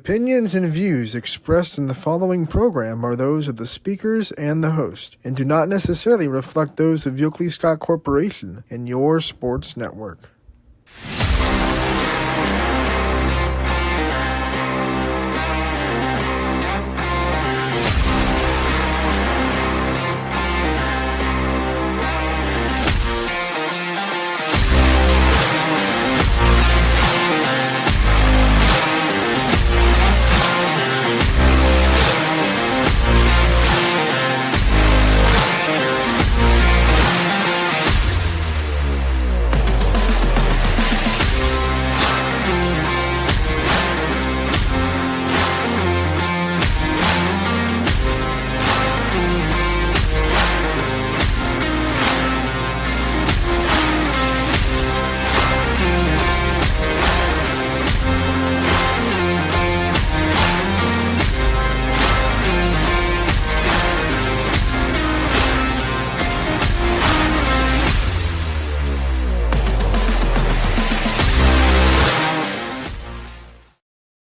opinions and views expressed in the following program are those of the speakers and the host, and do not necessarily reflect those of Yoakley Scott Corporation and your sports network.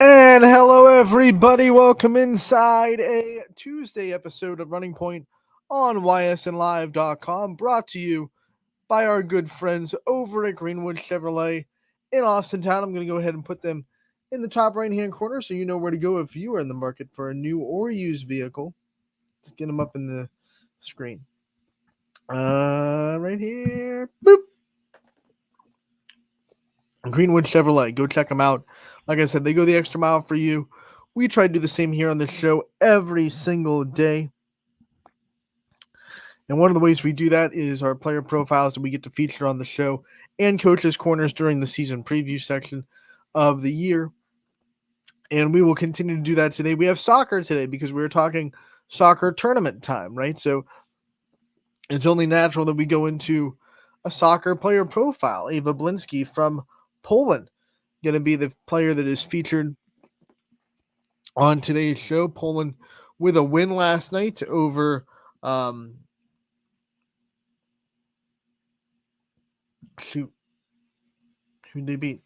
And hello, everybody. Welcome inside a Tuesday episode of Running Point on ysnlive.com, brought to you by our good friends over at Greenwood Chevrolet in Austin Town. I'm going to go ahead and put them in the top right-hand corner so you know where to go if you are in the market for a new or used vehicle. Let's get them up in the screen. Right here. Boop. Greenwood Chevrolet. Go check them out. Like I said, they go the extra mile for you. We try to do the same here on the show every single day. And one of the ways we do that is our player profiles that we get to feature on the show and coaches' corners during the season preview section of the year. And we will continue to do that today. We have soccer today because we're talking soccer tournament time, right? So it's only natural that we go into a soccer player profile. Ava Blinsky from Poland, going to be the player that is featured on today's show. Poland with a win last night over who'd they beat?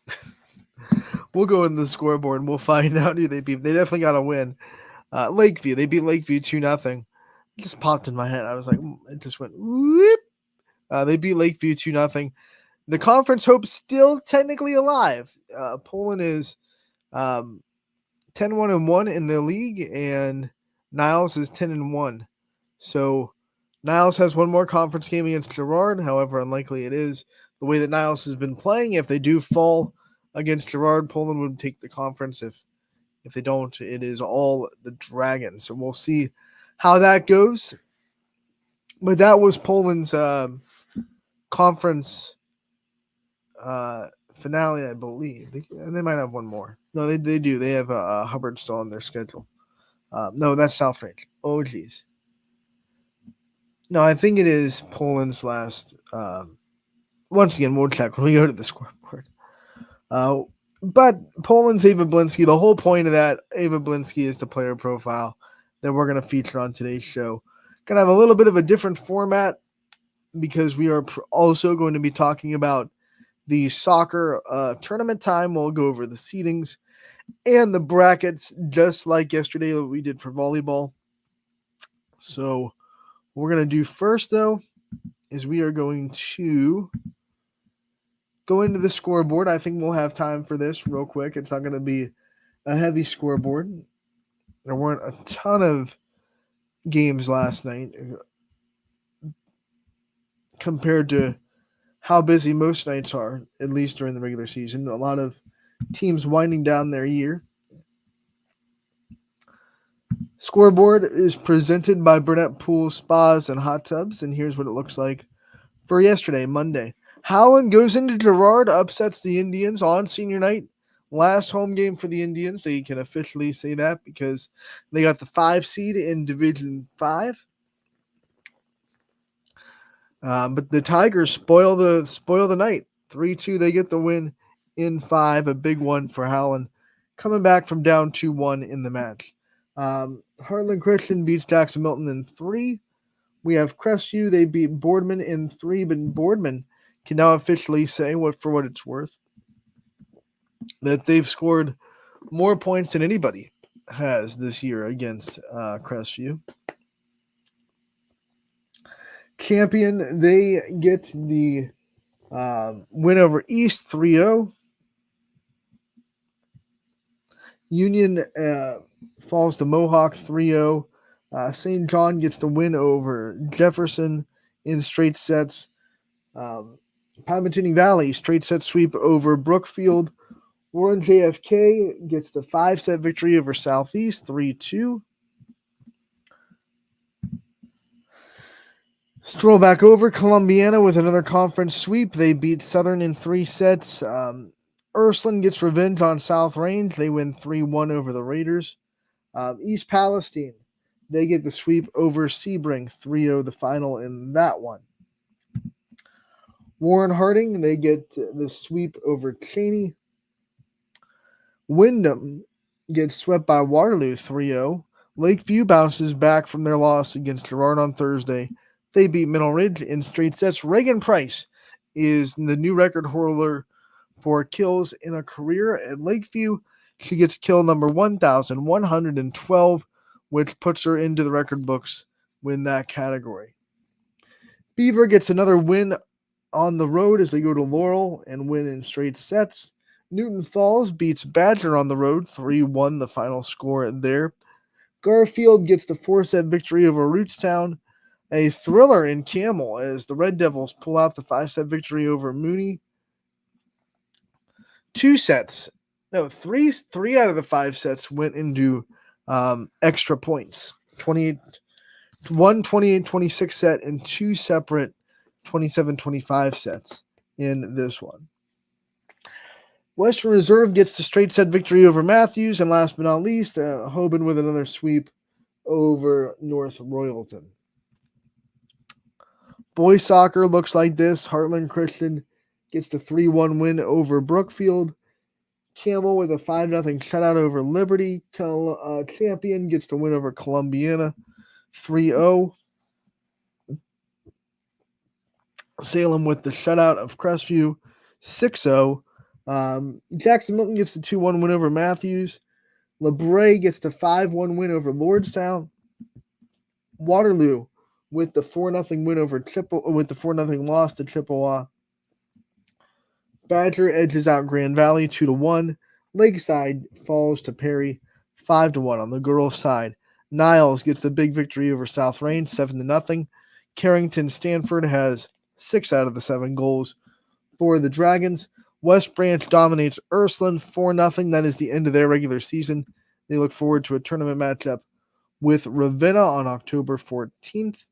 We'll go in the scoreboard and we'll find out who they beat. They definitely got a win. Lakeview, they beat Lakeview 2-0. It just popped in my head. I was like, it just went whoop. They beat Lakeview 2-0. The conference hope's still technically alive. Poland is 10-1-1 in the league, and Niles is 10-1. So Niles has one more conference game against Girard. However unlikely it is, the way that Niles has been playing, if they do fall against Girard, Poland would take the conference. If they don't, it is all the Dragons. So we'll see how that goes. But that was Poland's conference finale, I believe. They might have one more. No, they do. They have Hubbard still on their schedule. No, that's Southridge. Oh, geez. No, I think it is Poland's last. Once again, we'll check when we go to the scoreboard. But Poland's Ava Blinsky, the whole point of that, Ava Blinsky is the player profile that we're going to feature on today's show. Going to have a little bit of a different format because we are also going to be talking about the soccer tournament time. We'll go over the seedings and the brackets just like yesterday that we did for volleyball. So what we're going to do first, though, is we are going to go into the scoreboard. I think we'll have time for this real quick. It's not going to be a heavy scoreboard. There weren't a ton of games last night compared to how busy most nights are, at least during the regular season. A lot of teams winding down their year. Scoreboard is presented by Burnett Pool Spas and Hot Tubs, and here's what it looks like for yesterday, Monday. Howland goes into Girard, upsets the Indians on senior night. Last home game for the Indians. They can officially say that because they got the 5 seed in Division 5. But the Tigers spoil the night. 3-2, they get the win in 5, a big one for Howland, coming back from down 2-1 in the match. Heartland Christian beats Jackson Milton in 3. We have Crestview, they beat Boardman in 3, but Boardman can now officially say, for what it's worth, that they've scored more points than anybody has this year against Crestview. Champion, they get the win over East 3-0. Union falls to Mohawk 3-0. St. John gets the win over Jefferson in straight sets. Palmetini Valley straight set sweep over Brookfield. Warren JFK gets the 5-set victory over Southeast 3-2. Stroll back over Columbiana with another conference sweep. They beat Southern in 3 sets. Ursuline gets revenge on South Range. They win 3-1 over the Raiders. East Palestine, they get the sweep over Sebring 3-0, the final in that one. Warren Harding, they get the sweep over Cheney. Wyndham gets swept by Waterloo 3-0. Lakeview bounces back from their loss against Girard on Thursday. They beat Middle Ridge in straight sets. Reagan Price is the new record holder for kills in a career at Lakeview. She gets kill number 1,112, which puts her into the record books in that category. Beaver gets another win on the road as they go to Laurel and win in straight sets. Newton Falls beats Badger on the road, 3-1 the final score there. Garfield gets the 4-set victory over Rootstown. A thriller in Camel as the Red Devils pull out the 5-set victory over Mooney. Three out of the 5 sets went into extra points. 28-26 set and 2 separate 27-25 sets in this one. Western Reserve gets the straight set victory over Matthews, and last but not least, Hoban with another sweep over North Royalton. Boys soccer looks like this. Heartland Christian gets the 3-1 win over Brookfield. Camel with a 5-0 shutout over Liberty. Champion gets the win over Columbiana 3-0. Salem with the shutout of Crestview 6-0. Jackson Milton gets the 2-1 win over Matthews. LeBray gets the 5-1 win over Lordstown. Waterloo with the 4-0 win over with the 4-0 loss to Chippewa. Badger edges out Grand Valley 2-1. Lakeside falls to Perry 5-1 on the girls' side. Niles gets the big victory over South Range 7-0. Carrington Stanford has 6 out of the 7 goals for the Dragons. West Branch dominates Ursuline 4-0. That is the end of their regular season. They look forward to a tournament matchup with Ravenna on October 14th.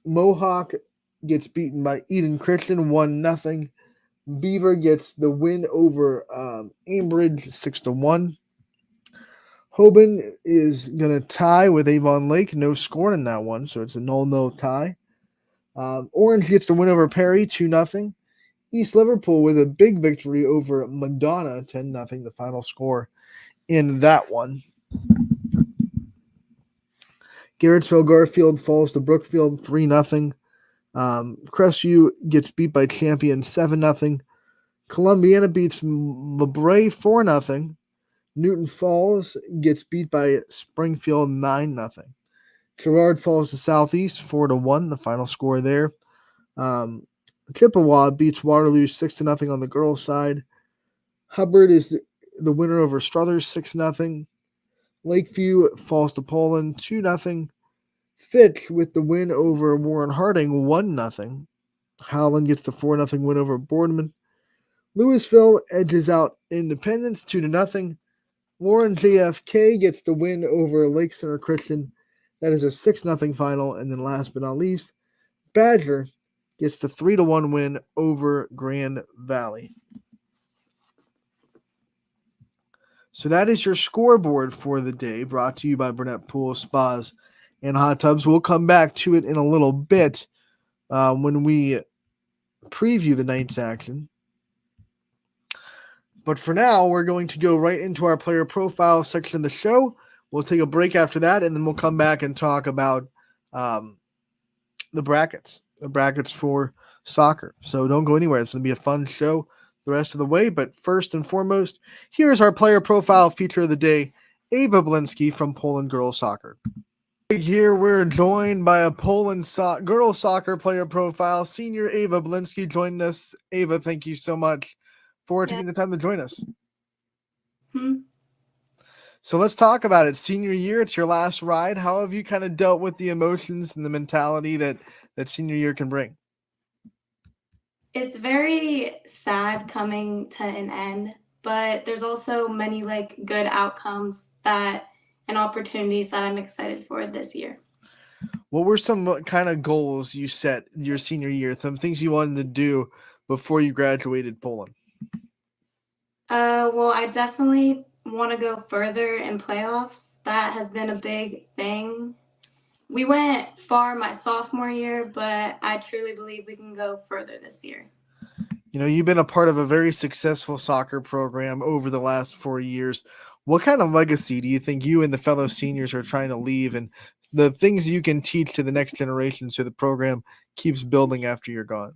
Mohawk gets beaten by Eden Christian 1-0. Beaver gets the win over Ambridge 6-1. Hoban is going to tie with Avon Lake. No score in that one, so it's a 0-0 tie. Orange gets the win over Perry 2-0. East Liverpool with a big victory over Madonna 10-0, the final score in that one. Garrettsville Garfield falls to Brookfield 3-0. Crestview gets beat by Champion 7-0. Columbiana beats LeBray 4-0. Newton Falls gets beat by Springfield 9-0. Girard falls to Southeast 4-1, the final score there. Chippewa beats Waterloo 6-0 on the girls' side. Hubbard is the winner over Struthers 6-0. Lakeview falls to Poland 2-0. Fitch with the win over Warren Harding 1-0. Howland gets the 4-0 win over Boardman. Louisville edges out Independence 2-0. Warren JFK gets the win over Lake Center Christian. That is a 6-0 final. And then last but not least, Badger gets the 3-1 win over Grand Valley. So that is your scoreboard for the day, brought to you by Burnett Pool Spas and Hot Tubs. We'll come back to it in a little bit when we preview the night's action. But for now, we're going to go right into our player profile section of the show. We'll take a break after that, and then we'll come back and talk about the brackets for soccer. So don't go anywhere. It's going to be a fun show. the rest of the way. But first and foremost, here's our player profile feature of the day, Ava Blinsky from Poland Girls Soccer. Here we're joined by a Poland girls soccer player profile, senior Ava Blinsky, joining us. Ava, thank you so much for Yeah. taking the time to join us. Hmm. So let's talk about it. Senior year, it's your last ride. How have you kind of dealt with the emotions and the mentality that senior year can bring? It's very sad coming to an end, but there's also many like good outcomes that and opportunities that I'm excited for this year. What were some kind of goals you set your senior year? Some things you wanted to do before you graduated Poland? Well, I definitely want to go further in playoffs. That has been a big thing. We went far my sophomore year, but I truly believe we can go further this year. You know, you've been a part of a very successful soccer program over the last 4 years. What kind of legacy do you think you and the fellow seniors are trying to leave, and the things you can teach to the next generation so the program keeps building after you're gone?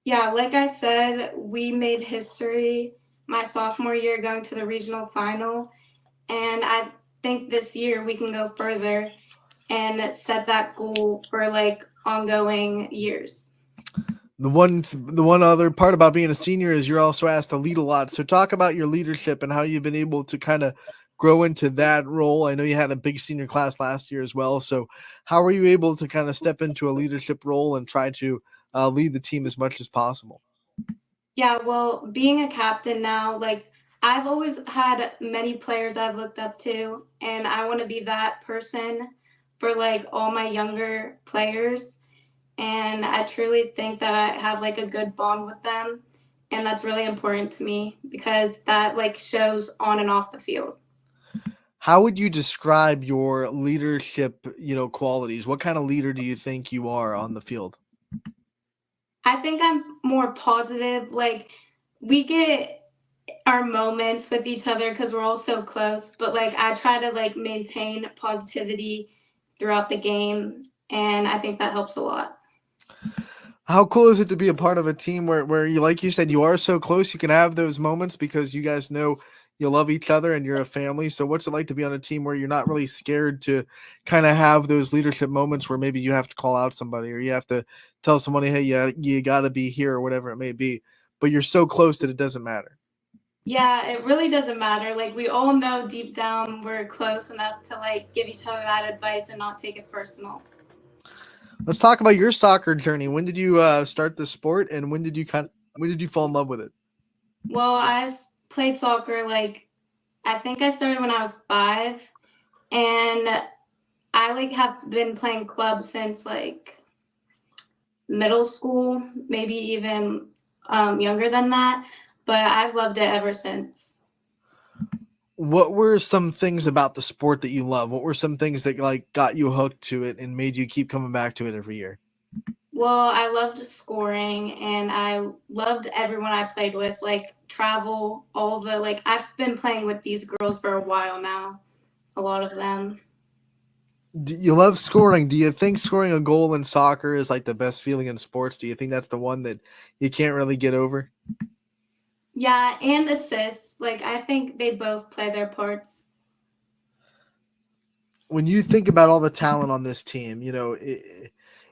Yeah, like I said, we made history my sophomore year going to the regional final. And I think this year we can go further and set that goal for like ongoing years. The one other part about being a senior is you're also asked to lead a lot. So talk about your leadership and how you've been able to kind of grow into that role. I know you had a big senior class last year as well. So how were you able to kind of step into a leadership role and try to lead the team as much as possible? Yeah, well, being a captain now, like I've always had many players I've looked up to, and I want to be that person for like all my younger players. And I truly think that I have like a good bond with them. And that's really important to me because that like shows on and off the field. How would you describe your leadership, qualities? What kind of leader do you think you are on the field? I think I'm more positive. Like, we get our moments with each other because we're all so close, but like, I try to like maintain positivity throughout the game, and I think that helps a lot. How cool is it to be a part of a team where you, like you said, you are so close, you can have those moments because you guys know you love each other and you're a family. So what's it like to be on a team where you're not really scared to kind of have those leadership moments where maybe you have to call out somebody or you have to tell somebody, hey, yeah, you got to be here or whatever it may be, but you're so close that it doesn't matter. Yeah, it really doesn't matter. Like, we all know deep down we're close enough to like give each other that advice and not take it personal. Let's talk about your soccer journey. When did you start the sport, and when did you fall in love with it? Well, played soccer like I think I started when I was 5, and I like have been playing club since like middle school, maybe even younger than that. But I've loved it ever since. What were some things about the sport that you love? What were some things that like got you hooked to it and made you keep coming back to it every year? Well, I loved scoring and I loved everyone I played with, like travel, all the like I've been playing with these girls for a while now, a lot of them. You love scoring. Do you think scoring a goal in soccer is like the best feeling in sports? Do you think that's the one that you can't really get over? Yeah, and assists. Like I think they both play their parts. When you think about all the talent on this team,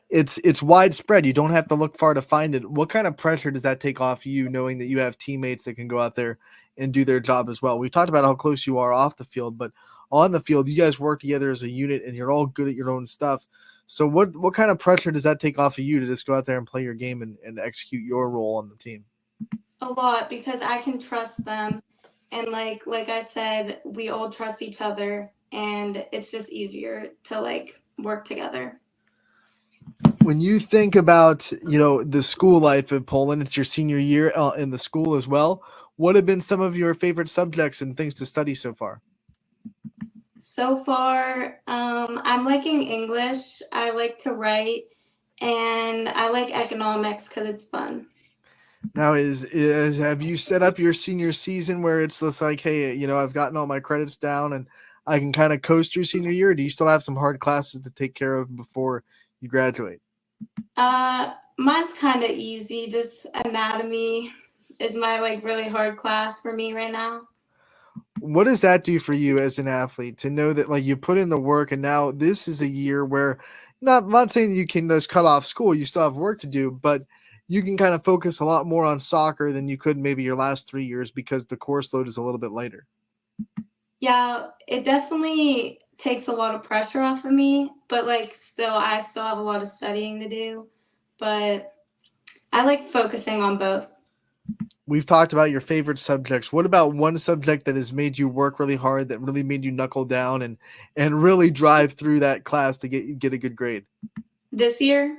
it's widespread. You don't have to look far to find it. What kind of pressure does that take off you, knowing that you have teammates that can go out there and do their job as well? We've talked about how close you are off the field, but on the field, you guys work together as a unit, and you're all good at your own stuff. So, what kind of pressure does that take off of you to just go out there and play your game and execute your role on the team? A lot because I can trust them, and like I said, we all trust each other, and it's just easier to like work together. When you think about the school life in Poland, it's your senior year in the school as well. What have been some of your favorite subjects and things to study so far? So far, I'm liking English. I like to write, and I like economics because it's fun. Now, is have you set up your senior season where it's just like, hey, I've gotten all my credits down and I can kind of coast your senior year? Or do you still have some hard classes to take care of before you graduate? Mine's kind of easy, just anatomy is my like really hard class for me right now. What does that do for you as an athlete to know that like you put in the work and now this is a year where not saying you can just cut off school, you still have work to do, but you can kind of focus a lot more on soccer than you could maybe your last 3 years because the course load is a little bit lighter. Yeah, it definitely takes a lot of pressure off of me, but like still I still have a lot of studying to do, but I like focusing on both. We've talked about your favorite subjects. What about one subject that has made you work really hard, that really made you knuckle down and really drive through that class to get a good grade? This year,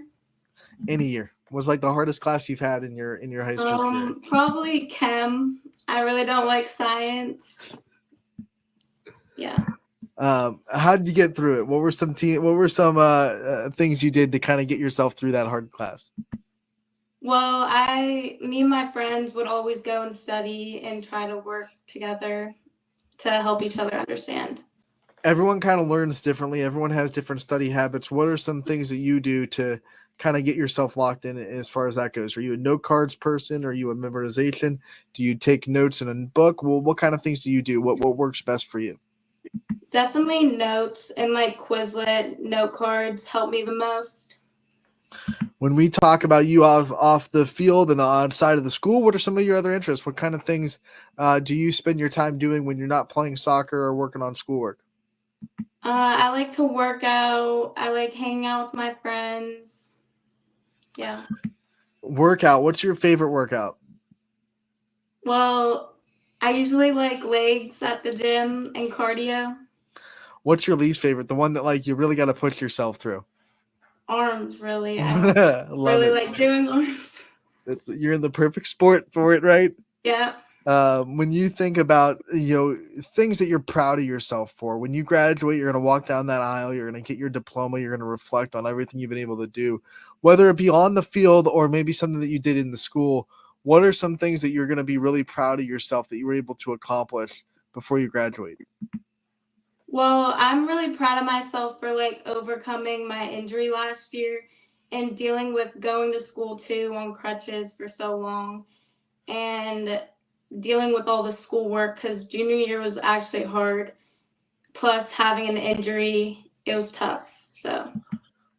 Any year was like the hardest class you've had in your high school career. probably chem. I really don't like science. Yeah. How did you get through it? What were some things you did to kind of get yourself through that hard class? Well, me and my friends would always go and study and try to work together to help each other understand. Everyone kind of learns differently. Everyone has different study habits. What are some things that you do to kind of get yourself locked in as far as that goes? Are you a note cards person? Are you a memorization? Do you take notes in a book? Well, what kind of things do you do? What works best for you? Definitely notes and like Quizlet note cards help me the most. When we talk about you off the field and outside of the school, what are some of your other interests? What kind of things do you spend your time doing when you're not playing soccer or working on schoolwork? I like to work out. I like hanging out with my friends. Yeah. Workout. What's your favorite workout? Well, I usually like legs at the gym and cardio. What's your least favorite? The one that like you really got to push yourself through. Arms, really. I Love really it. like doing arms. You're in the perfect sport for it, right? Yeah. When you think about things that you're proud of yourself for, when you graduate, you're going to walk down that aisle, you're going to get your diploma, you're going to reflect on everything you've been able to do, whether it be on the field or maybe something that you did in the school. What are some things that you're going to be really proud of yourself that you were able to accomplish before you graduate? Well, I'm really proud of myself for like overcoming my injury last year and dealing with going to school too on crutches for so long and dealing with all the schoolwork because junior year was actually hard. Plus, having an injury, it was tough. So,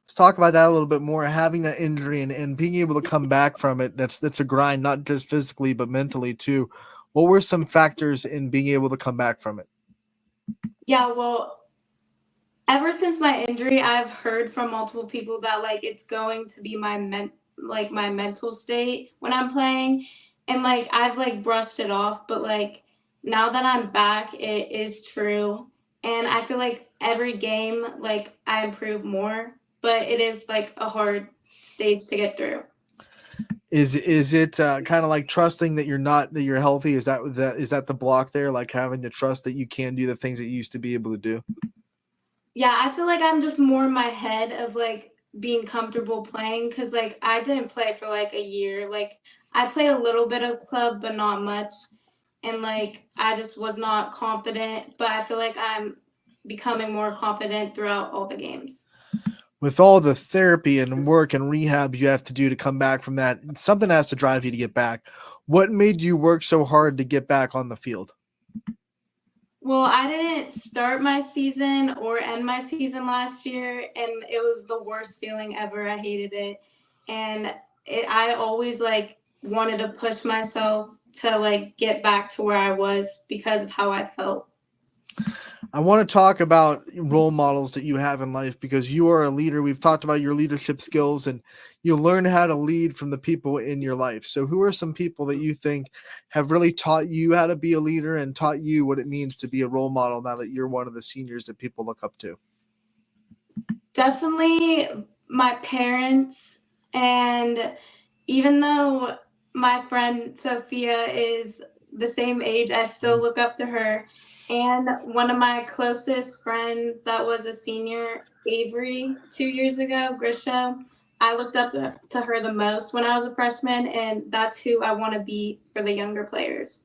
Let's talk about that a little bit more. Having that injury and being able to come back from it, that's a grind, not just physically, but mentally too. What were some factors in being able to come back from it? yeah, well, ever since my injury, I've heard from multiple people that like it's going to be my mental state when I'm playing, and like I've like brushed it off, but like now that I'm back, it is true, and I feel like every game like I improve more, but it is like a hard stage to get through. Is it kind of like trusting that you're healthy? Is that the block there? Like having to trust that you can do the things that you used to be able to do? Yeah, I feel like I'm just more in my head of like being comfortable playing because like I didn't play for like a year. Like I played a little bit of club, but not much. And like I just was not confident, but I feel like I'm becoming more confident throughout all the games. With all the therapy and work and rehab you have to do to come back from that, something has to drive you to get back. What made you work so hard to get back on the field? Well, I didn't start my season or end my season last year, and it was the worst feeling ever. I hated it. And I always like wanted to push myself to like get back to where I was because of how I felt. I want to talk about role models that you have in life because you are a leader. We've talked about your leadership skills and you learn how to lead from the people in your life. So, who are some people that you think have really taught you how to be a leader and taught you what it means to be a role model now that you're one of the seniors that people look up to? Definitely my parents, and even though my friend Sophia is the same age, I still look up to her. And one of my closest friends that was a senior, Avery, 2 years ago, Grisha, I looked up to her the most when I was a freshman, and that's who I want to be for the younger players.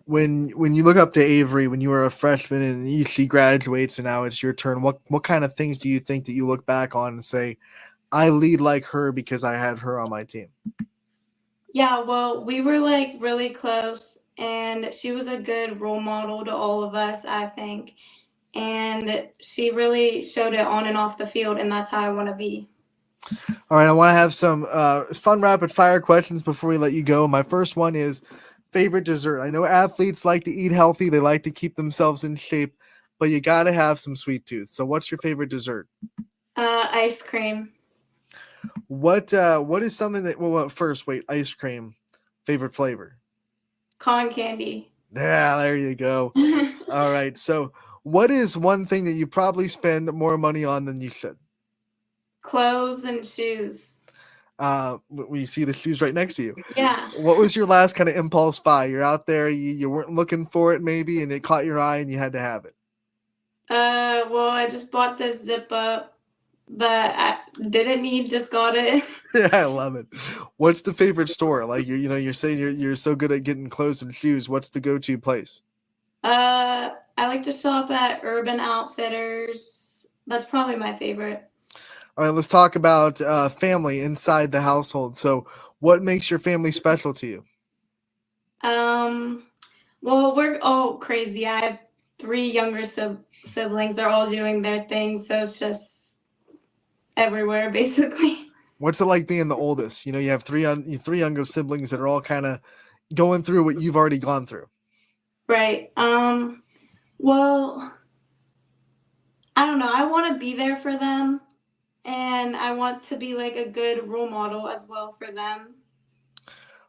When you look up to Avery when you were a freshman and she graduates and now it's your turn, what kind of things do you think that you look back on and say, I lead like her because I had her on my team? Yeah, well, we were like really close, and she was a good role model to all of us, I think. And she really showed it on and off the field, and that's how I want to be. All right, I want to have some fun rapid fire questions before we let you go. My first one is favorite dessert. I know athletes like to eat healthy, they like to keep themselves in shape, but you got to have some sweet tooth. So, what's your favorite dessert? Ice cream. What is something that well first wait ice cream favorite flavor? Cotton candy. Yeah, there you go. All right, so what is one thing that you probably spend more money on than you should? Clothes and shoes. We see the shoes right next to you. Yeah. What was your last kind of impulse buy? You're out there, you weren't looking for it maybe, and it caught your eye and you had to have it. Well, I just bought this zip up that I didn't need, just got it. Yeah, I love it. What's the favorite store? Like you're saying you're so good at getting clothes and shoes. What's the go-to place? I like to shop at Urban Outfitters. That's probably my favorite. All right, let's talk about family inside the household. So, what makes your family special to you? Um, well, we're all crazy. I have three younger siblings. They're all doing their thing, so it's just everywhere, basically. What's it like being the oldest? You have three younger siblings that are all kind of going through what you've already gone through. Right. Well, I don't know. I want to be there for them, and I want to be like a good role model as well for them.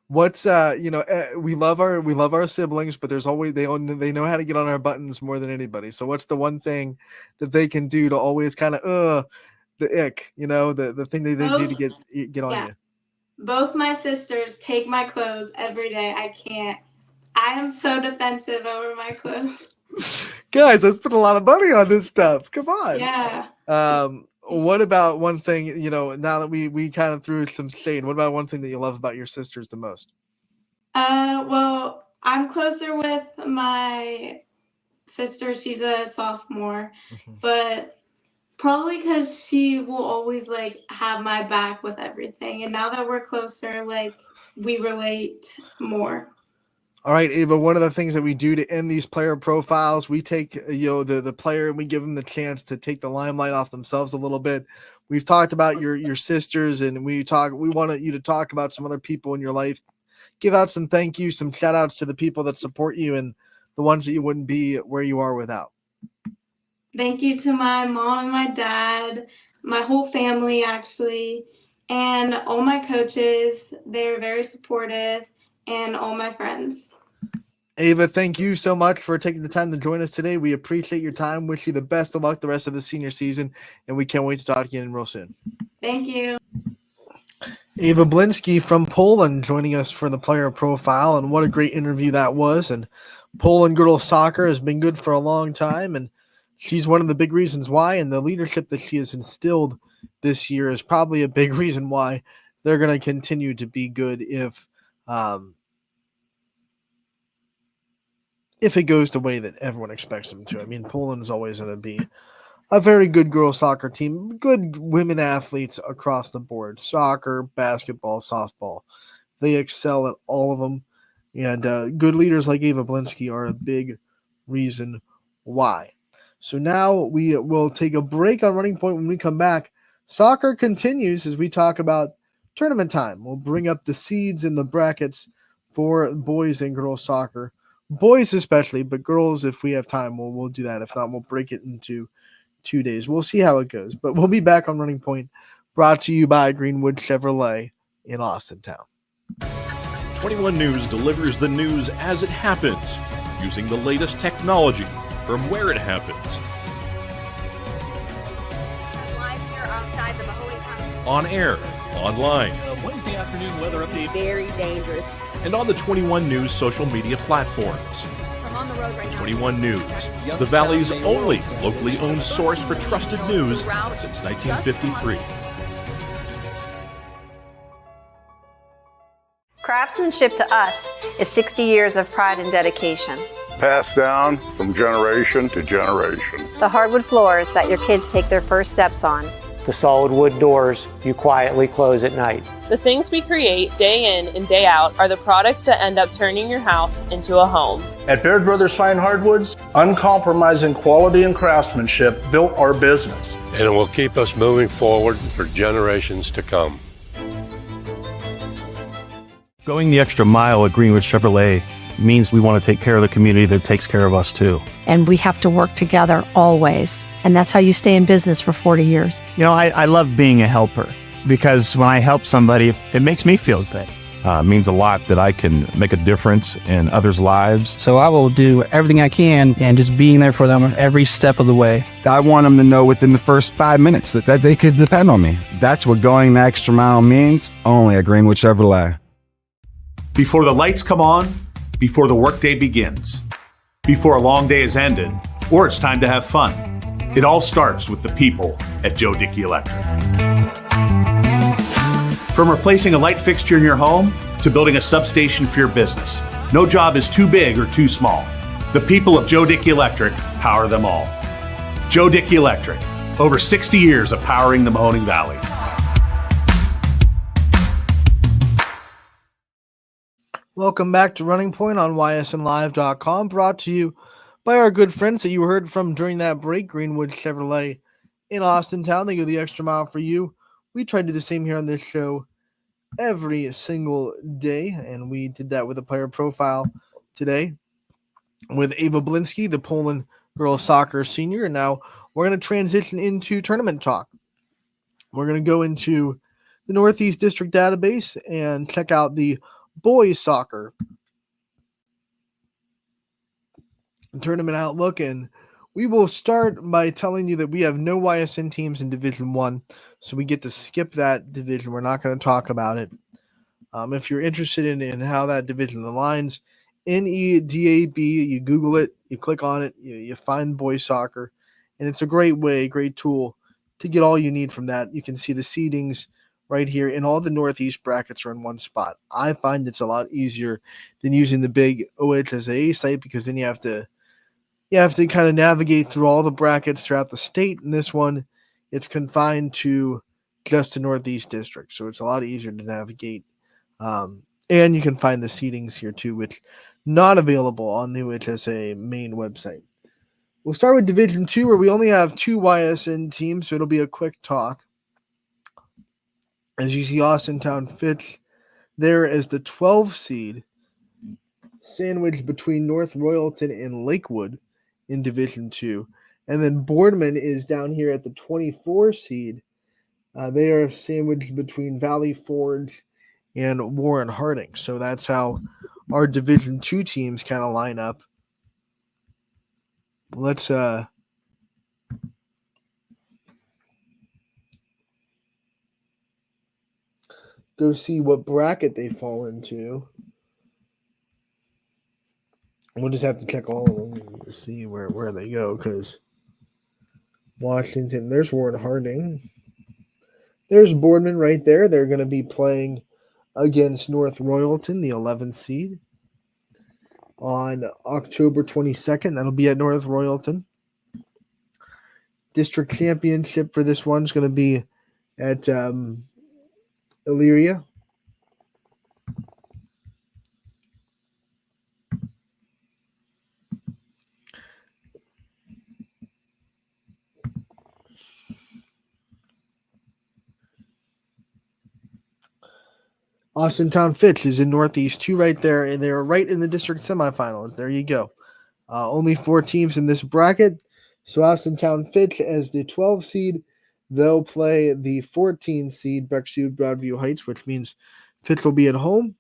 What's we love our siblings, but there's always they know how to get on our buttons more than anybody. So what's the one thing that they can do to always kind of the ick, the thing that they do to get on Yeah. you? Both my sisters take my clothes every day. I can't. I am so defensive over my clothes. Guys, I spent a lot of money on this stuff. Come on. Yeah. What about one thing, now that we kind of threw some shade, what about one thing that you love about your sisters the most? Well, I'm closer with my sister. She's a sophomore, but probably because she will always like have my back with everything. And now that we're closer, like we relate more. All right, Ava, one of the things that we do to end these player profiles, we take the player and we give them the chance to take the limelight off themselves a little bit. We've talked about your sisters, and we wanted you to talk about some other people in your life. Give out some thank yous, some shout outs to the people that support you and the ones that you wouldn't be where you are without. Thank you to my mom and my dad, my whole family actually, and all my coaches. They're very supportive, and all my friends. Ava, thank you so much for taking the time to join us today. We appreciate your time. Wish you the best of luck the rest of the senior season, and we can't wait to talk again real soon. Thank you. Ava Blinsky from Poland joining us for the player profile, and what a great interview that was. And Poland girls soccer has been good for a long time, and she's one of the big reasons why, and the leadership that she has instilled this year is probably a big reason why they're going to continue to be good if it goes the way that everyone expects them to. I mean, Poland is always going to be a very good girls soccer team, good women athletes across the board, soccer, basketball, softball. They excel at all of them. And good leaders like Ava Blinsky are a big reason why. So now we will take a break on Running Point. When we come back, soccer continues as we talk about tournament time. We'll bring up the seeds and the brackets for boys and girls soccer. Boys especially, but girls, if we have time, we'll do that. If not, we'll break it into 2 days. We'll see how it goes. But we'll be back on Running Point, brought to you by Greenwood Chevrolet in Austintown. 21 News delivers the news as it happens, using the latest technology from where it happens. Live here outside the Mahoney County. On air, online, Wednesday afternoon weather update. Very dangerous. and on the 21 News social media platforms. I'm on the road right now. 21 News, the Valley's only locally owned source for trusted news since 1953. Craftsmanship to us is 60 years of pride and dedication. Passed down from generation to generation. The hardwood floors that your kids take their first steps on the solid wood doors you quietly close at night. The things we create day in and day out are the products that end up turning your house into a home. At Baird Brothers Fine Hardwoods, uncompromising quality and craftsmanship built our business. And it will keep us moving forward for generations to come. Going the extra mile at Greenwood Chevrolet means we want to take care of the community that takes care of us too. And we have to work together always. And that's how you stay in business for 40 years. You know, I love being a helper because when I help somebody, it makes me feel good. It means a lot that I can make a difference in others' lives. So I will do everything I can and just being there for them every step of the way. I want them to know within the first 5 minutes that they could depend on me. That's what going the extra mile means, only at Greenwood Chevrolet. Before the lights come on, before the workday begins, before a long day is ended, or it's time to have fun. It all starts with the people at Joe Dickey Electric. From replacing a light fixture in your home to building a substation for your business, no job is too big or too small. The people of Joe Dickey Electric power them all. Joe Dickey Electric, over 60 years of powering the Mahoning Valley. Welcome back to Running Point on ysnlive.com, brought to you by our good friends that you heard from during that break, Greenwood Chevrolet in Austintown. They go the extra mile for you. We try to do the same here on this show every single day, and we did that with a player profile today with Ava Blinsky, the Poland girls soccer senior. And now we're going to transition into tournament talk. We're going to go into the Northeast District database and check out the boys soccer tournament outlook, and we will start by telling you that we have no YSN teams in Division 1, so we get to skip that division. We're not going to talk about it. If you're interested in how that division aligns, NEDAB, you Google it, you click on it, you find boys soccer, and it's a great tool to get all you need from that. You can see the seedings right here, and all the Northeast brackets are in one spot. I find it's a lot easier than using the big OHSAA site, because then you have to kind of navigate through all the brackets throughout the state. And this one, it's confined to just the Northeast District, so it's a lot easier to navigate. And you can find the seedings here too, which not available on the OHSAA main website. We'll start with Division 2, where we only have 2 YSN teams, so it'll be a quick talk. As you see, Austintown Fitch there as the 12 seed, sandwiched between North Royalton and Lakewood in Division 2. And then Boardman is down here at the 24 seed. They are sandwiched between Valley Forge and Warren Harding. So that's how our Division 2 teams kind of line up. Let's go see what bracket they fall into. We'll just have to check all of them to see where they go, because Washington, there's Warren Harding. There's Boardman right there. They're going to be playing against North Royalton, the 11th seed, on October 22nd. That'll be at North Royalton. District championship for this one's going to be at Elyria. Austintown Fitch is in Northeast 2 right there, and they're right in the district semifinal. There you go. Only 4 teams in this bracket. So Austintown Fitch as the 12 seed, they'll play the 14 seed Bexview Broadview Heights, which means Fitch will be at home.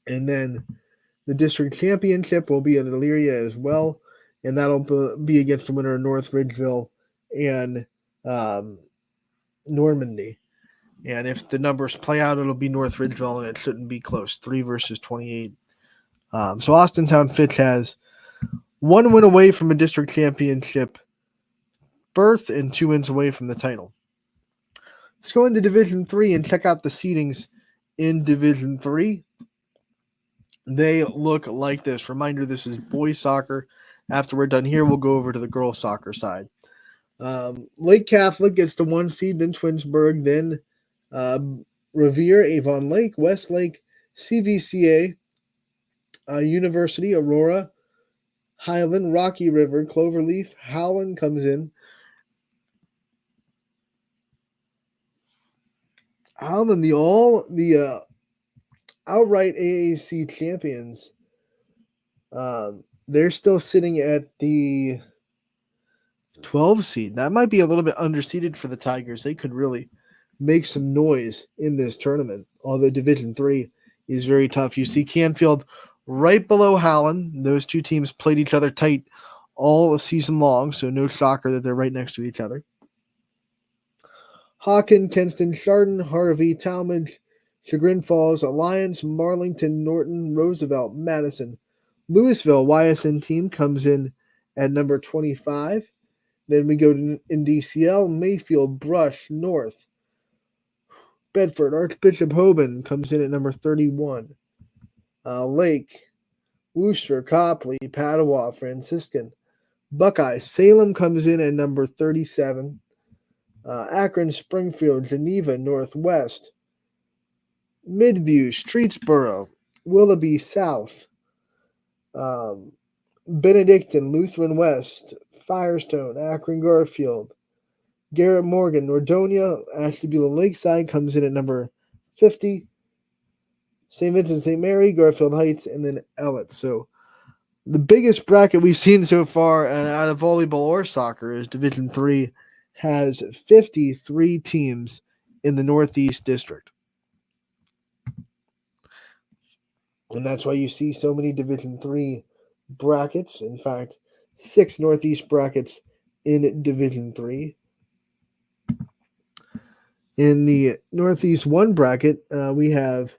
And then the district championship will be at Elyria as well, and that'll be against the winner of North Ridgeville and Normandy. And if the numbers play out, it'll be North Ridgeville, and it shouldn't be close, 3 versus 28. So Austintown Fitch has 1 win away from a district championship berth and 2 wins away from the title. Let's go into Division 3 and check out the seedings in Division 3. They look like this. Reminder, this is boys soccer. After we're done here, we'll go over to the girls soccer side. Lake Catholic gets the 1 seed, then Twinsburg, then Revere, Avon Lake, Westlake, CVCA, University, Aurora, Highland, Rocky River, Cloverleaf, Howland comes in. Howland, the outright AAC champions. They're still sitting at the 12 seed. That might be a little bit underseeded for the Tigers. They could really make some noise in this tournament, although Division 3 is very tough. You see Canfield right below Howland. Those two teams played each other tight all season long, so no shocker that they're right next to each other. Hawken, Kenston, Chardon, Harvey, Talmadge, Chagrin Falls, Alliance, Marlington, Norton, Roosevelt, Madison. Louisville YSN team comes in at number 25. Then we go to NDCL, Mayfield, Brush, North. Bedford, Archbishop Hoban comes in at number 31. Lake, Worcester, Copley, Padua, Franciscan. Buckeye, Salem comes in at number 37. Akron, Springfield, Geneva, Northwest. Midview, Streetsboro, Willoughby South. Benedictine, Lutheran West, Firestone, Akron Garfield, Garrett Morgan, Nordonia, Ashtabula Lakeside comes in at number 50. St. Vincent, St. Mary, Garfield Heights, and then Ellett. So the biggest bracket we've seen so far out of volleyball or soccer is Division 3 has 53 teams in the Northeast District. And that's why you see so many Division 3 brackets. In fact, 6 Northeast brackets in Division 3. In the Northeast 1 bracket, we have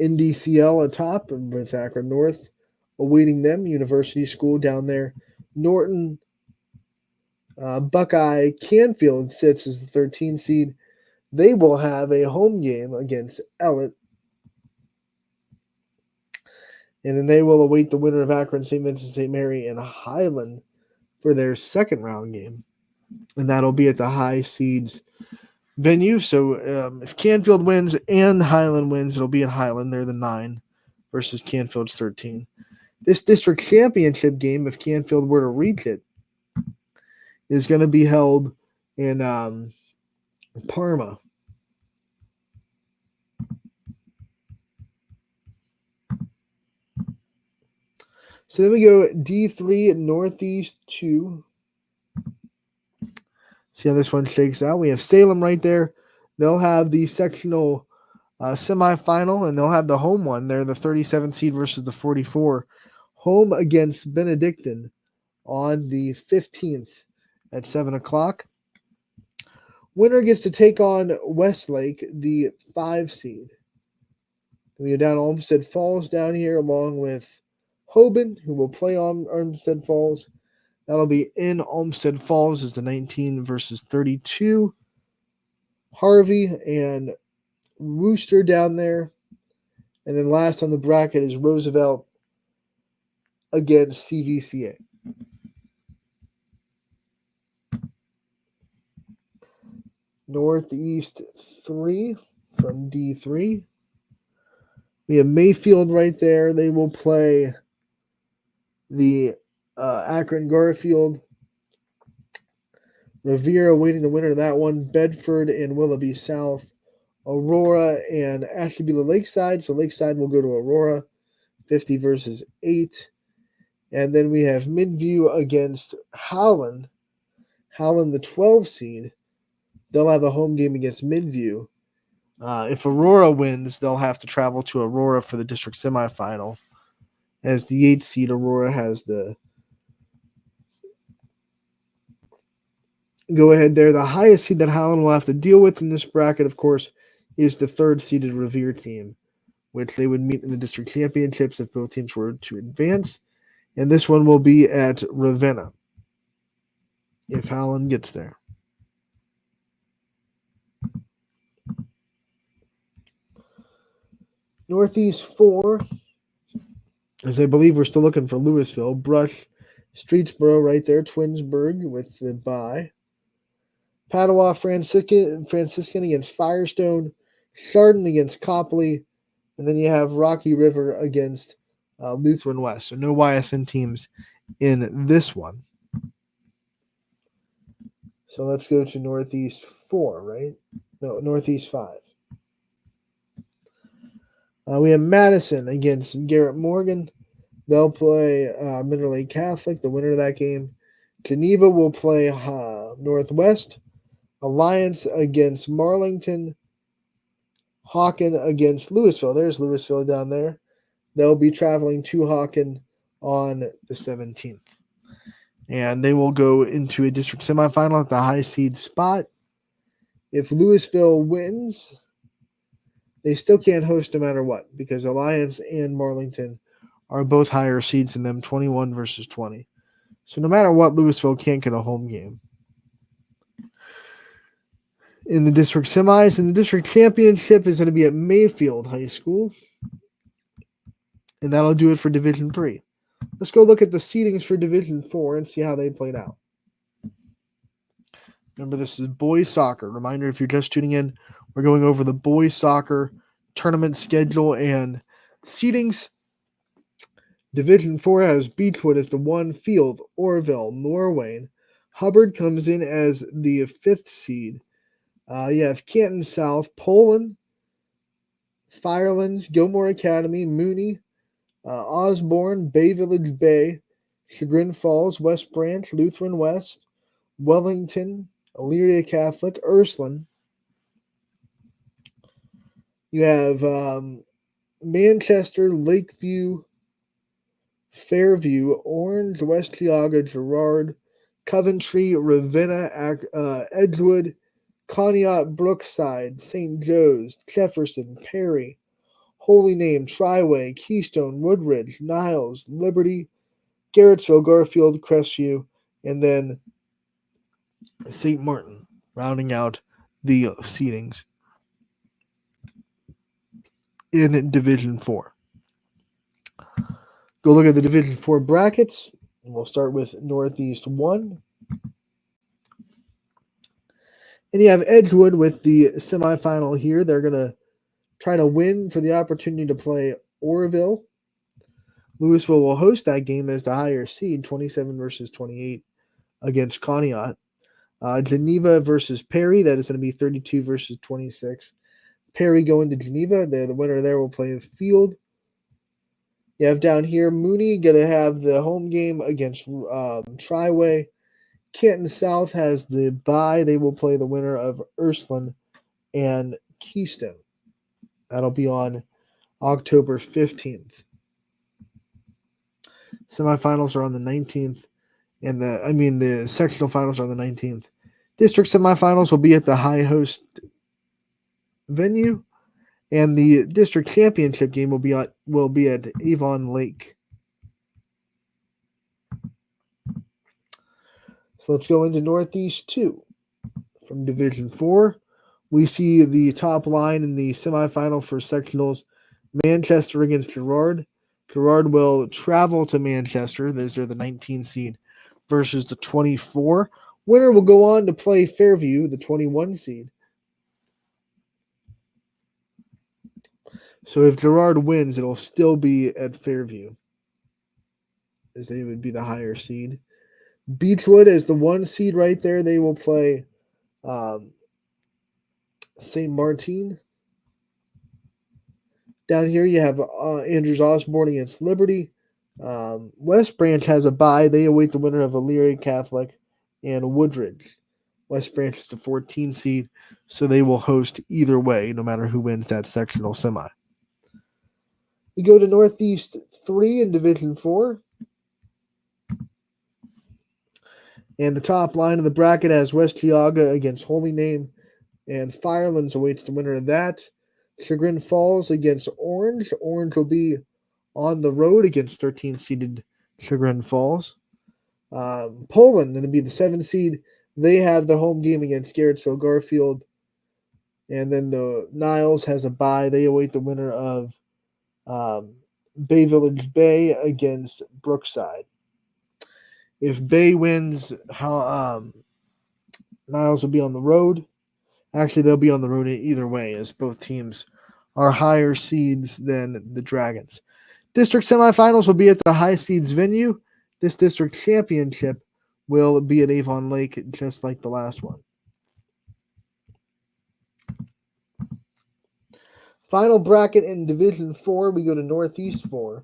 NDCL atop with Akron North awaiting them. University School down there. Norton, Buckeye, Canfield sits as the 13 seed. They will have a home game against Ellett. And then they will await the winner of Akron, St. Vincent, St. Mary, and Highland for their second round game. And that'll be at the high seeds venue. So if Canfield wins and Highland wins, it'll be at Highland. They're the 9 versus Canfield's 13. This district championship game, if Canfield were to reach it, is going to be held in Parma. So then we go D3 Northeast 2. See how this one shakes out. We have Salem right there. They'll have the sectional semifinal, and they'll have the home one. They're the 37 seed versus the 44. Home against Benedictine on the 15th at 7 o'clock. Winner gets to take on Westlake, the 5 seed. We go down to Olmsted Falls down here along with Hoban, who will play on Olmsted Falls. That'll be in Olmsted Falls as the 19 versus 32. Harvey and Worcester down there. And then last on the bracket is Roosevelt against CVCA. Northeast 3 from D3. We have Mayfield right there. They will play the Akron Garfield. Revere awaiting the winner of that one. Bedford and Willoughby South. Aurora and Ashtabula Lakeside. So Lakeside will go to Aurora. 50 versus 8. And then we have Midview against Howland. Howland, the 12 seed. They'll have a home game against Midview. If Aurora wins, they'll have to travel to Aurora for the district semifinal. As the 8 seed, Aurora has the go ahead there. The highest seed that Howland will have to deal with in this bracket, of course, is the 3rd seeded Revere team, which they would meet in the district championships if both teams were to advance. And this one will be at Ravenna if Howland gets there. Northeast 4, as I believe we're still looking for Louisville. Brush, Streetsboro right there. Twinsburg with the bye. Padua Franciscan against Firestone, Chardon against Copley, and then you have Rocky River against Lutheran West. So no YSN teams in this one. So let's go to Northeast 4, right? No, Northeast 5. We have Madison against Garrett Morgan. They'll play Mineral Lake Catholic, the winner of that game. Geneva will play Northwest. Alliance against Marlington. Hawken against Louisville. There's Louisville down there. They'll be traveling to Hawken on the 17th. And they will go into a district semifinal at the high seed spot. If Louisville wins, they still can't host no matter what, because Alliance and Marlington are both higher seeds than them, 21 versus 20. So no matter what, Louisville can't get a home game. In the district semis, and the district championship is going to be at Mayfield High School. And that'll do it for Division 3. Let's go look at the seedings for Division 4 and see how they played out. Remember, this is boys soccer. Reminder, if you're just tuning in, we're going over the boys soccer tournament schedule and seedings. Division 4 has Beechwood as the 1 field, Orville, Norway. Hubbard comes in as the 5th seed. You have Canton South, Poland, Firelands, Gilmore Academy, Mooney, Osborne, Bay Village Bay, Chagrin Falls, West Branch, Lutheran West, Wellington, Elyria Catholic, Ursuline. You have Manchester, Lakeview, Fairview, Orange, West Geauga, Girard, Coventry, Ravenna, Edgewood, Conneaut, Brookside, St. Joe's, Jefferson, Perry, Holy Name, Triway, Keystone, Woodridge, Niles, Liberty, Garrettsville, Garfield, Crestview, and then St. Martin, rounding out the seedings in Division 4. Go look at the Division 4 brackets, and we'll start with Northeast 1. And you have Edgewood with the semifinal here. They're going to try to win for the opportunity to play Oroville. Louisville will host that game as the higher seed, 27 versus 28 against Conneaut. Geneva versus Perry, that is going to be 32 versus 26. Perry going to Geneva. The winner there will play the field. You have down here Mooney going to have the home game against Triway. Canton South has the bye. They will play the winner of Ursuline and Keystone. That'll be on October 15th. Semifinals are on the 19th, and the sectional finals are on the 19th. District semifinals will be at the high host venue, and the district championship game will be at Avon Lake. So let's go into Northeast 2. From Division 4, we see the top line in the semifinal for sectionals, Manchester against Girard. Girard will travel to Manchester. Those are the 19 seed versus the 24. Winner will go on to play Fairview, the 21 seed. So if Girard wins, it'll still be at Fairview, as they would be the higher seed. Beechwood is the 1 seed right there. They will play St. Martin. Down here you have Andrews Osborne against Liberty. West Branch has a bye. They await the winner of Elyria Catholic and Woodridge. West Branch is the 14 seed, so they will host either way, no matter who wins that sectional semi. We go to Northeast 3 in Division 4. And the top line of the bracket has West Geauga against Holy Name, and Firelands awaits the winner of that. Chagrin Falls against Orange. Orange will be on the road against 13-seeded Chagrin Falls. Poland, going to be the 7 seed. They have the home game against Garrettsville Garfield. And then the Niles has a bye. They await the winner of Bay Village Bay against Brookside. If Bay wins, Niles will be on the road. Actually, they'll be on the road either way, as both teams are higher seeds than the Dragons. District semifinals will be at the high seeds venue. This district championship will be at Avon Lake, just like the last one. Final bracket in Division 4, we go to Northeast 4,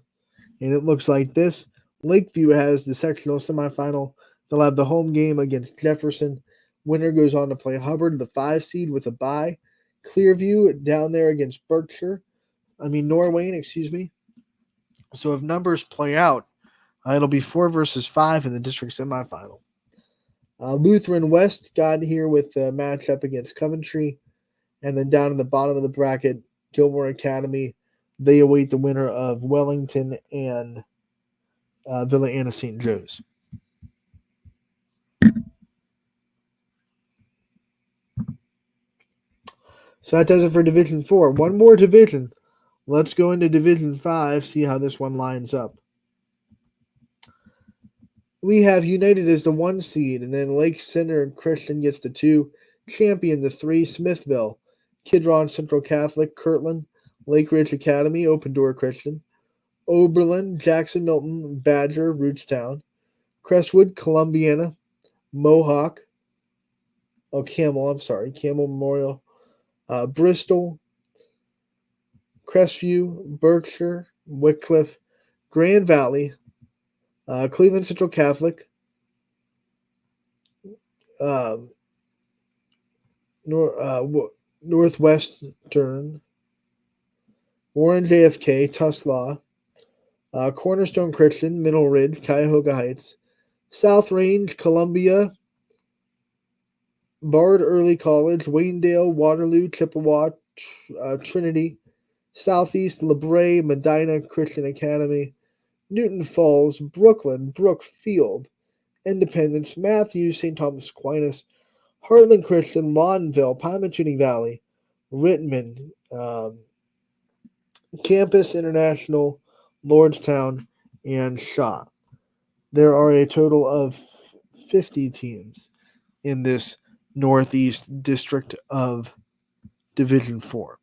and it looks like this. Lakeview has the sectional semifinal. They'll have the home game against Jefferson. Winner goes on to play Hubbard, the 5 seed, with a bye. Clearview down there against Norwayne, excuse me. So if numbers play out, it'll be 4 versus 5 in the district semifinal. Lutheran West got here with a matchup against Coventry. And then down in the bottom of the bracket, Gilmore Academy, they await the winner of Wellington and Villa Anna St. Joe's. So that does it for Division 4. One more division. Let's go into Division 5, see how this one lines up. We have United as the 1 seed, and then Lake Center Christian gets the 2. Champion, the 3, Smithville. Kidron Central Catholic, Kirtland. Lake Ridge Academy, Open Door Christian. Oberlin, Jackson Milton, Badger, Rootstown. Crestwood, Columbiana. Mohawk. Camel Memorial. Bristol, Crestview, Berkshire, Wycliffe, Grand Valley, Cleveland Central Catholic, Northwestern, Warren JFK, Tuslaw, Cornerstone Christian, Middle Ridge, Cuyahoga Heights, South Range, Columbia, Bard Early College, Waynedale, Waterloo, Chippewa, Trinity, Southeast, LeBray, Medina Christian Academy, Newton Falls, Brooklyn, Brookfield, Independence, Matthews, St. Thomas Aquinas, Heartland Christian, Lawnville, Pymatuning Valley, Rittman, Campus International, Lordstown, and Shaw. There are a total of 50 teams in this Northeast District of Division 5,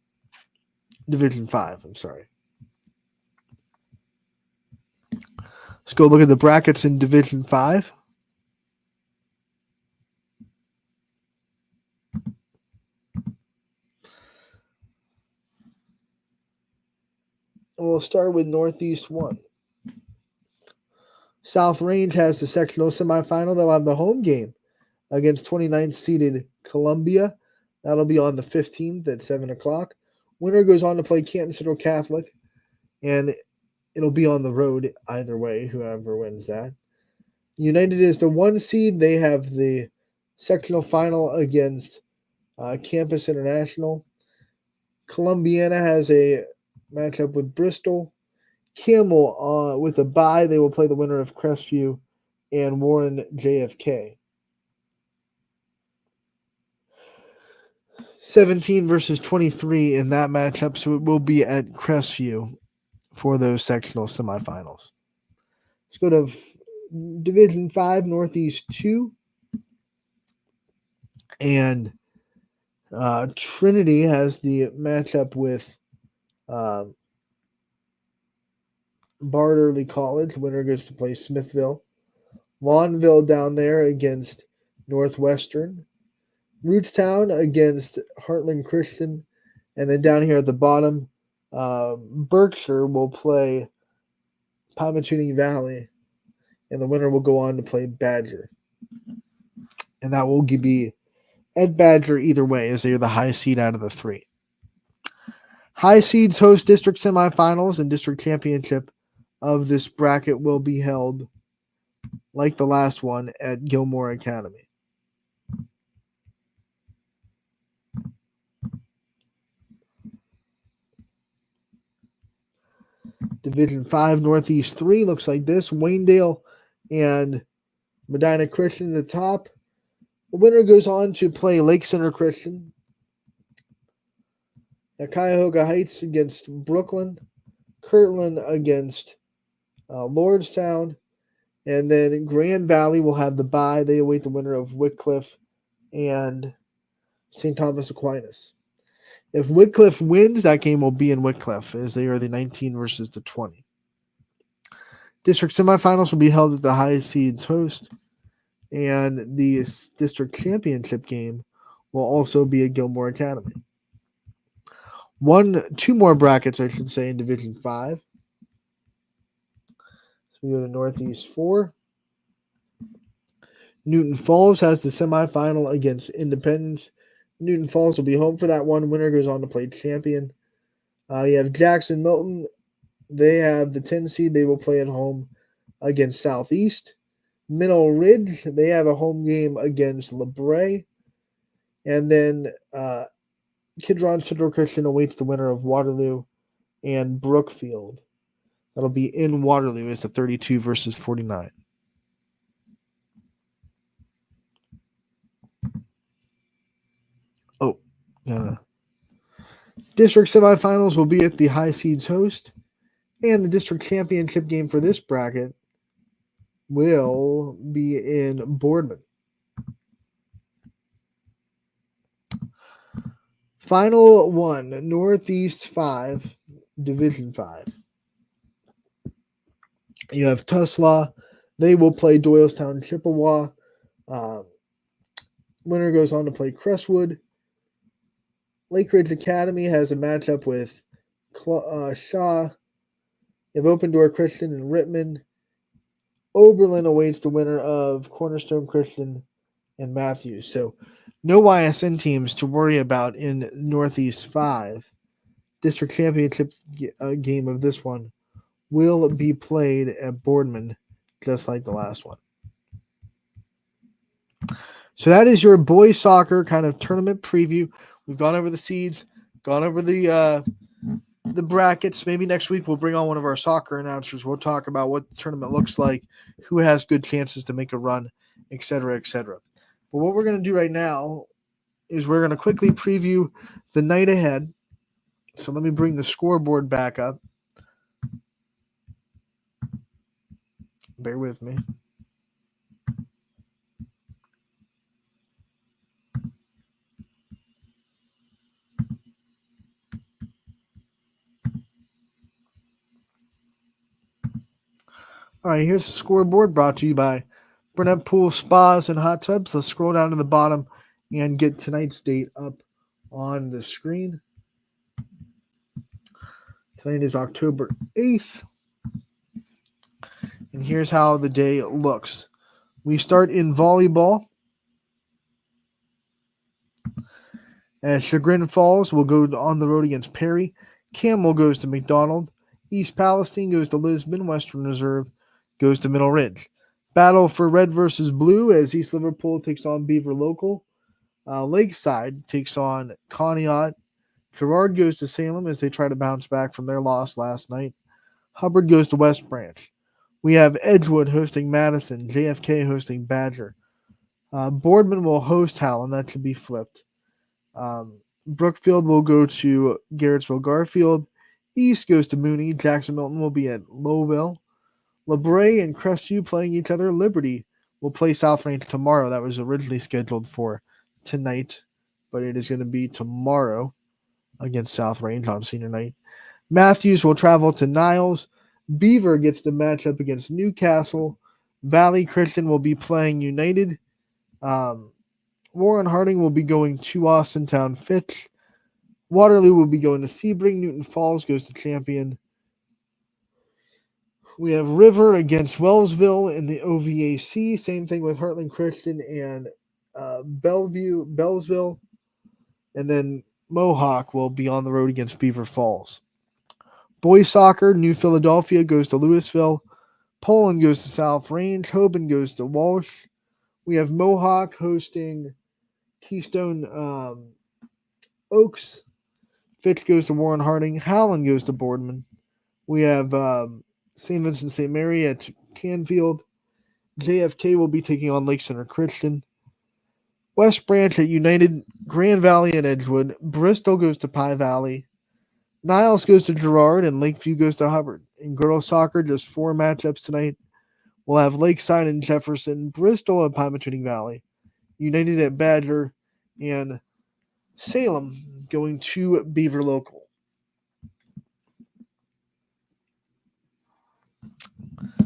I'm sorry. Let's go look at the brackets in Division 5. We'll start with Northeast 1. South Range has the sectional semifinal. They'll have the home game against 29th seeded Columbia. That'll be on the 15th at 7 o'clock. Winner goes on to play Canton Central Catholic, and it'll be on the road either way, whoever wins that. United is the 1 seed. They have the sectional final against Campus International. Columbiana has a matchup with Bristol. Camel, with a bye, they will play the winner of Crestview and Warren JFK. 17 versus 23 in that matchup, so it will be at Crestview for those sectional semifinals. Let's go to Division 5, Northeast 2. And Trinity has the matchup with Bard Early College. Winner gets to play Smithville. Lawnville down there against Northwestern. Rootstown against Heartland Christian. And then down here at the bottom, Berkshire will play Pymatuning Valley. And the winner will go on to play Badger. And that will be at Badger either way, as they are the high seed out of the 3. High seeds host district semifinals, and district championship of this bracket will be held, like the last one, at Gilmore Academy. Division 5, Northeast 3 looks like this. Waynedale and Medina Christian at the top. The winner goes on to play Lake Center Christian. At Cuyahoga Heights against Brooklyn. Kirtland against Lordstown. And then Grand Valley will have the bye. They await the winner of Wycliffe and St. Thomas Aquinas. If Wycliffe wins, that game will be in Wycliffe, as they are the 19 versus the 20. District semifinals will be held at the high seeds host, and the district championship game will also be at Gilmore Academy. Two more brackets, I should say, in Division 5. So we go to Northeast 4. Newton Falls has the semifinal against Independence. Newton Falls will be home for that one. Winner goes on to play champion. You have Jackson Milton. They have the 10 seed. They will play at home against Southeast. Mineral Ridge, they have a home game against LeBray. And then Kidron Central Christian awaits the winner of Waterloo and Brookfield. That'll be in Waterloo as the 32 versus 49. District semifinals will be at the high seeds host, and the district championship game for this bracket will be in Boardman. Final one, Northeast 5, Division 5. You have Tuslaw. They will play Doylestown Chippewa. Winner goes on to play Crestwood. Lake Ridge Academy has a matchup with Shaw. You have Open Door Christian and Rittman. Oberlin awaits the winner of Cornerstone Christian and Matthews. So no YSN teams to worry about in Northeast 5. District championship game of this one will be played at Boardman, just like the last one. So that is your boys soccer kind of tournament preview. We've gone over the seeds, gone over the brackets. Maybe next week we'll bring on one of our soccer announcers. We'll talk about what the tournament looks like, who has good chances to make a run, et cetera, et cetera. But what we're going to do right now is we're going to quickly preview the night ahead. So let me bring the scoreboard back up. Bear with me. All right, here's the scoreboard brought to you by Burnett Pool Spas and Hot Tubs. Let's scroll down to the bottom and get tonight's date up on the screen. Tonight is October 8th. And here's how the day looks. We start in volleyball. As Chagrin Falls will go on the road against Perry. Campbell goes to McDonald. East Palestine goes to Lisbon. Western Reserve goes to Middle Ridge. Battle for red versus blue as East Liverpool takes on Beaver Local. Lakeside takes on Conneaut. Girard goes to Salem as they try to bounce back from their loss last night. Hubbard goes to West Branch. We have Edgewood hosting Madison. JFK hosting Badger. Boardman will host Howland. That should be flipped. Brookfield will go to Garrettsville Garfield. East goes to Mooney. Jackson Milton will be at Lowville. LeBray and Crestview playing each other. Liberty will play South Range tomorrow. That was originally scheduled for tonight, but it is going to be tomorrow against South Range on senior night. Matthews will travel to Niles. Beaver gets the matchup against Newcastle. Valley Christian will be playing United. Warren Harding will be going to Austintown Fitch. Waterloo will be going to Sebring. Newton Falls goes to Champion. We have River against Wellsville in the OVAC. Same thing with Heartland Christian and Bellsville. And then Mohawk will be on the road against Beaver Falls. Boys soccer, New Philadelphia goes to Louisville. Poland goes to South Range. Hoban goes to Walsh. We have Mohawk hosting Keystone Oaks. Fitch goes to Warren Harding. Howland goes to Boardman. We have St. Vincent St. Mary at Canfield. JFK will be taking on Lake Center Christian. West Branch at United. Grand Valley at Edgewood. Bristol goes to Pie Valley. Niles goes to Girard, and Lakeview goes to Hubbard. In girls soccer, just 4 matchups tonight. We'll have Lakeside and Jefferson, Bristol and Pymatuning Valley, United at Badger, and Salem going to Beaver Local.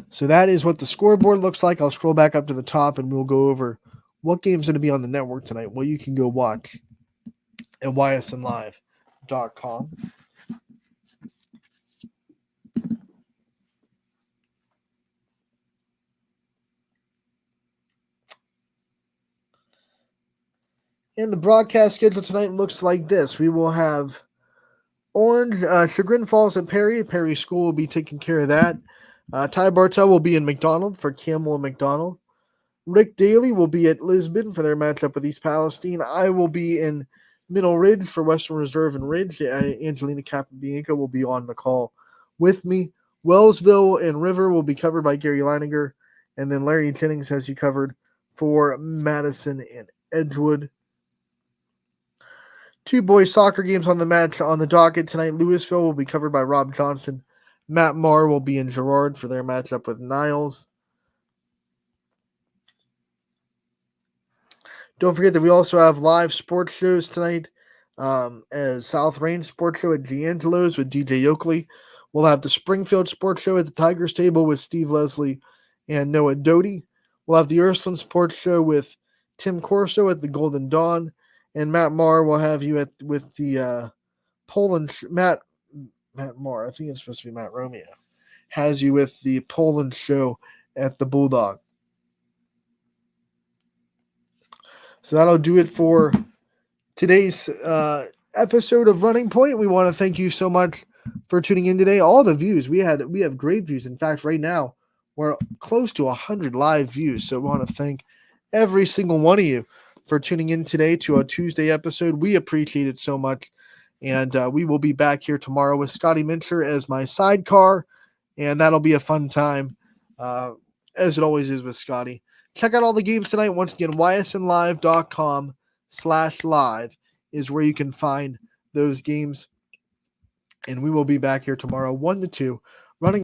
So that is what the scoreboard looks like. I'll scroll back up to the top and we'll go over what game's going to be on the network tonight, what you can go watch at ysnlive.com. And the broadcast schedule tonight looks like this. We will have Orange, Chagrin Falls at Perry. Perry School will be taking care of that. Ty Bartel will be in McDonald for Campbell and McDonald. Rick Daly will be at Lisbon for their matchup with East Palestine. I will be in Middle Ridge for Western Reserve and Ridge. Angelina Capabianca will be on the call with me. Wellsville and River will be covered by Gary Leininger. And then Larry Jennings has you covered for Madison and Edgewood. Two boys soccer games on the docket tonight. Louisville will be covered by Rob Johnson. Matt Marr will be in Girard for their matchup with Niles. Don't forget that we also have live sports shows tonight as South Range Sports Show at D'Angelo's with DJ Oakley. We'll have the Springfield Sports Show at the Tigers Table with Steve Leslie and Noah Doty. We'll have the Ursuline Sports Show with Tim Corso at the Golden Dawn. And Matt Marr will have you with the Poland Matt Marr. I think it's supposed to be Matt Romeo. Has you with the Poland show at the Bulldog. So that'll do it for today's episode of Running Point. We want to thank you so much for tuning in today. All the views we have great views. In fact, right now we're close to 100 live views. So we want to thank every single one of you for tuning in today to our Tuesday episode. We appreciate it so much. And we will be back here tomorrow with Scotty Mincher as my sidecar. And that'll be a fun time, as it always is with Scotty. Check out all the games tonight. Once again, ysnlive.com/live is where you can find those games. And we will be back here tomorrow, 1 to 2,